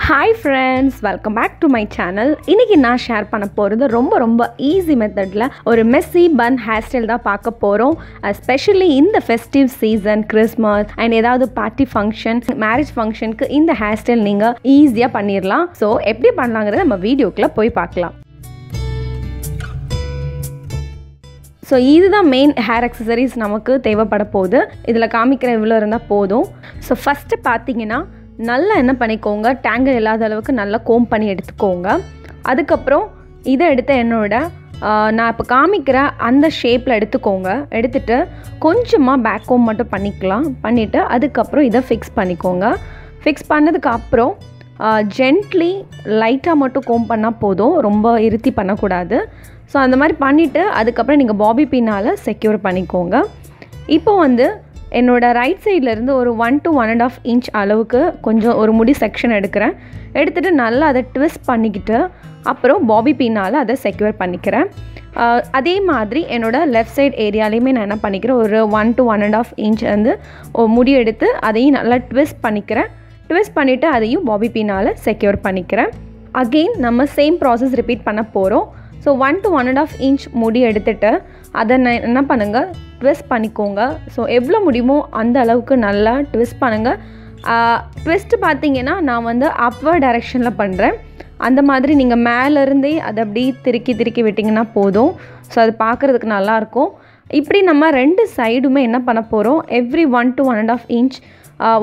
Hi friends, welcome back to my channel. இன்னைக்கு நான் share பண்ண போறது ரொம்ப ஈஸி மெத்தட்ல ஒரு மெஸ்ஸி பன் ஹேர் ஸ்டைல் தான் பார்க்க போறோம். Especially in the festive season, Christmas and ஏதாவது பார்ட்டி ஃபங்க்ஷன், மேரேஜ் ஃபங்க்ஷனுக்கு இந்த ஹேர் ஸ்டைல் நீங்க ஈஸியா பண்ணிரலாம். சோ எப்படி பண்ணலாம்ங்கறத நம்ம வீடியோக்குள்ள போய் பார்க்கலாம். ஸோ இதுதான் மெயின் ஹேர் அக்சசரிஸ் நமக்கு தேவைப்பட போகுது. இதில் காமிக்கிற இவ்வளோ இருந்தால் போதும். ஸோ ஃபஸ்ட்டு பார்த்தீங்கன்னா நல்லா என்ன பண்ணிக்கோங்க, டேங்கிள் இல்லாத அளவுக்கு நல்லா கோம் பண்ணி எடுத்துக்கோங்க. அதுக்கப்புறம் இதை எடுத்த நான் இப்போ காமிக்கிற அந்த ஷேப்பில் எடுத்துக்கோங்க. எடுத்துகிட்டு கொஞ்சமாக பேக் கோம் மட்டும் பண்ணிவிட்டு அதுக்கப்புறம் இதை ஃபிக்ஸ் பண்ணிக்கோங்க. ஃபிக்ஸ் பண்ணதுக்கப்புறம் ஜென்ட்லி லைட்டாக மட்டும் கோம் பண்ணால் போதும், ரொம்ப இருத்தி பண்ணக்கூடாது. ஸோ அந்த மாதிரி பண்ணிவிட்டு அதுக்கப்புறம் நீங்கள் பாபி பின்னால் செக்யூர் பண்ணிக்கோங்க. இப்போ என்னோடய ரைட் சைட்லேருந்து ஒரு 1 to 1.5 inch அளவுக்கு கொஞ்சம் ஒரு முடி செக்ஷன் எடுத்துகிட்டு நல்லா அதை ட்விஸ்ட் பண்ணிக்கிட்டு அப்புறம் பாபி பின்னால் அதை செக்யூர் பண்ணிக்கிறேன். அதே மாதிரி என்னோடய லெஃப்ட் சைட் ஏரியாலையுமே நான் என்ன பண்ணிக்கிறேன், ஒரு 1 to 1.5 inch முடி எடுத்து அதையும் நல்லா ட்விஸ்ட் பண்ணிக்கிறேன். ட்விஸ்ட் பண்ணிவிட்டு அதையும் பாபி பின்னால் செக்யூர் பண்ணிக்கிறேன். அகெயின் நம்ம சேம் ப்ராசஸ் ரிப்பீட் பண்ண போகிறோம். ஸோ 1 to 1.5 inch முடி எடுத்துகிட்டு அதை என்ன பண்ணுங்கள், ட்விஸ்ட் பண்ணிக்கோங்க. ஸோ எவ்வளோ முடியுமோ அந்த அளவுக்கு நல்லா ட்விஸ்ட் பண்ணுங்கள். ட்விஸ்ட்டு பார்த்தீங்கன்னா நான் அப்வர்ட் டைரெக்ஷனில் பண்ணுறேன். அந்த மாதிரி நீங்கள் மேலேருந்தே அதை அப்படி திருக்கி விட்டிங்கன்னா போதும். ஸோ அது பார்க்குறதுக்கு நல்லாயிருக்கும். இப்படி நம்ம 2 சைடுமே என்ன பண்ண போகிறோம், எவ்ரி 1 to 1.5 inch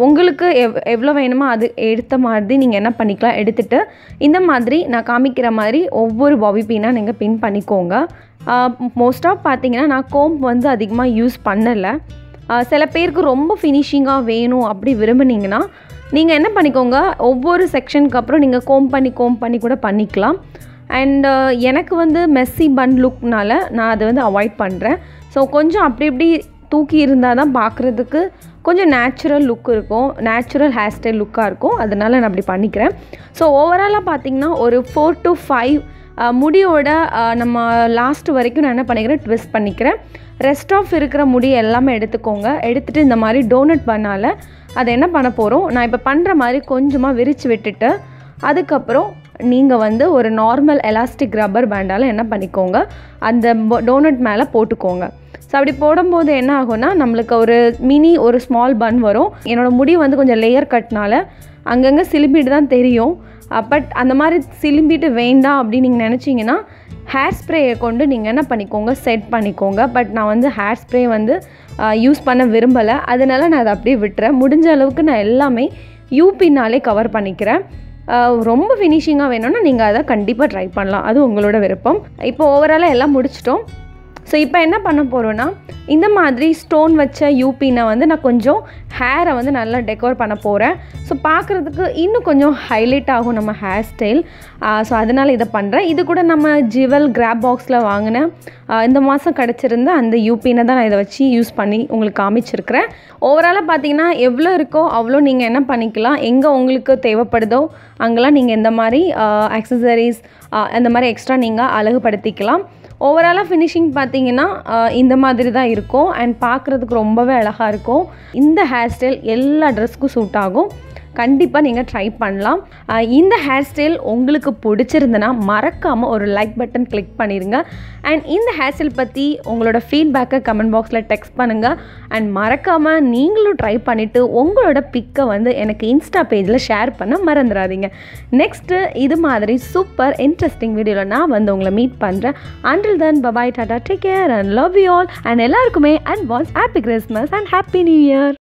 உங்களுக்கு எவ்வளோ வேணுமோ அது எடுத்த மாதிரி நீங்கள் என்ன பண்ணிக்கலாம். எடுத்துகிட்டு இந்த மாதிரி நான் காமிக்கிற மாதிரி ஒவ்வொரு பாபி பின்னாக நீங்கள் பின் பண்ணிக்கோங்க. மோஸ்ட் ஆஃப் பார்த்தீங்கன்னா நான் கோம்ப் அதிகமாக யூஸ் பண்ணலை. சில பேருக்கு ரொம்ப ஃபினிஷிங்காக வேணும் அப்படி விரும்புனீங்கன்னா நீங்கள் என்ன பண்ணிக்கோங்க, ஒவ்வொரு செக்ஷனுக்கு அப்புறம் நீங்கள் கோம் பண்ணி கூட பண்ணிக்கலாம். அண்ட் எனக்கு மெஸ்ஸி பன் லுக்னால நான் அதை அவாய்ட் பண்ணுறேன். ஸோ கொஞ்சம் அப்படி தூக்கி இருந்தால் தான் பார்க்குறதுக்கு கொஞ்சம் நேச்சுரல் லுக் இருக்கும், நேச்சுரல் ஹேர் ஸ்டைல் லுக்காக இருக்கும். அதனால் நான் அப்படி பண்ணிக்கிறேன். ஸோ ஓவராலாக பார்த்திங்கன்னா ஒரு 4 to 5 முடியோட நம்ம லாஸ்ட் வரைக்கும் நான் என்ன பண்ணிக்கிறேன், ட்விஸ்ட் பண்ணிக்கிறேன். ரெஸ்ட் ஆஃப் இருக்கிற முடி எல்லாமே எடுத்துக்கோங்க. எடுத்துகிட்டு இந்த மாதிரி டோனட் பண்ணால் அதை என்ன பண்ண போகிறோம், நான் இப்போ பண்ணுற மாதிரி கொஞ்சமாக விரித்து விட்டுட்டு அதுக்கப்புறம் நீங்கள் ஒரு நார்மல் எலாஸ்டிக் ரப்பர் பேண்டால் என்ன பண்ணிக்கோங்க, அந்த டோனட் மேலே போட்டுக்கோங்க. ஸோ அப்படி போடும்போது என்ன ஆகும்னா நம்மளுக்கு ஒரு ஸ்மால் பன் வரும். என்னோடய முடி கொஞ்சம் லேயர் கட்னால அங்கங்கே சிலிம்பிட்டு தான் தெரியும். பட் அந்த மாதிரி சிலிம்பிட்டு வேண்டாம் அப்படின்னு நீங்கள் நினச்சிங்கன்னா ஹேர் ஸ்ப்ரேயை கொண்டு நீங்கள் என்ன பண்ணிக்கோங்க, செட் பண்ணிக்கோங்க. பட் நான் ஹேர் ஸ்ப்ரே யூஸ் பண்ண விரும்பலை, அதனால நான் அதை அப்படியே விட்டுறேன். முடிஞ்ச அளவுக்கு நான் எல்லாமே யூபின்னாலே கவர் பண்ணிக்கிறேன். ரொம்ப ஃபினிஷிங்காக வேணும்னா நீங்கள் அதை கண்டிப்பாக ட்ரை பண்ணலாம், அது உங்களோட விருப்பம். இப்போ ஓவராலாக எல்லாம் முடிச்சிட்டோம். ஸோ இப்போ என்ன பண்ண போகிறோன்னா இந்த மாதிரி ஸ்டோன் வச்ச யூபினை நான் கொஞ்சம் ஹேரை நல்லா டெக்கோர் பண்ண போகிறேன். ஸோ பார்க்குறதுக்கு இன்னும் கொஞ்சம் ஹைலைட் ஆகும் நம்ம ஹேர் ஸ்டைல். ஸோ அதனால் இதை பண்ணுறேன். இது கூட நம்ம ஜிவல் கிராப் பாக்ஸில் வாங்கினேன், இந்த மாதம் கிடச்சிருந்த அந்த யூபினை தான் நான் இதை வச்சு யூஸ் பண்ணி உங்களுக்கு காமிச்சிருக்கிறேன். ஓவராலாக பார்த்தீங்கன்னா எவ்வளோ இருக்கோ அவ்வளோ நீங்கள் என்ன பண்ணிக்கலாம், எங்கே உங்களுக்கு தேவைப்படுதோ அங்கெல்லாம் நீங்கள் இந்த மாதிரி அக்சசரிஸ் அந்த மாதிரி எக்ஸ்ட்ரா நீங்கள் அழகுபடுத்திக்கலாம். ஓவராலாக ஃபினிஷிங் பார்த்தீங்கன்னா இந்த மாதிரி தான் இருக்கும். அண்ட் பார்க்குறதுக்கு ரொம்பவே அழகாக இருக்கும். இந்த ஹேர் ஸ்டைல் எல்லா ட்ரெஸ்க்கும் சூட் ஆகும். கண்டிப்பாக நீங்கள் ட்ரை பண்ணலாம். இந்த ஹேர் ஸ்டைல் உங்களுக்கு பிடிச்சிருந்தனா மறக்காமல் ஒரு லைக் பட்டன் கிளிக் பண்ணிடுங்க. அண்ட் இந்த ஹேர் ஸ்டைல் பற்றி உங்களோட ஃபீட்பேக்கை கமெண்ட் பாக்ஸில் டெக்ஸ்ட் பண்ணுங்கள். அண்ட் மறக்காமல் நீங்களும் ட்ரை பண்ணிவிட்டு உங்களோட பிக்கை எனக்கு இன்ஸ்டா பேஜில் ஷேர் பண்ண மறந்துடாதீங்க. நெக்ஸ்ட்டு இது மாதிரி சூப்பர் இன்ட்ரெஸ்டிங் வீடியோவில் நான் உங்களை மீட் பண்ணுறேன். Until then, bye-bye, tata, take care and love you all. And எல்லாருக்குமே advance happy Christmas and happy New Year.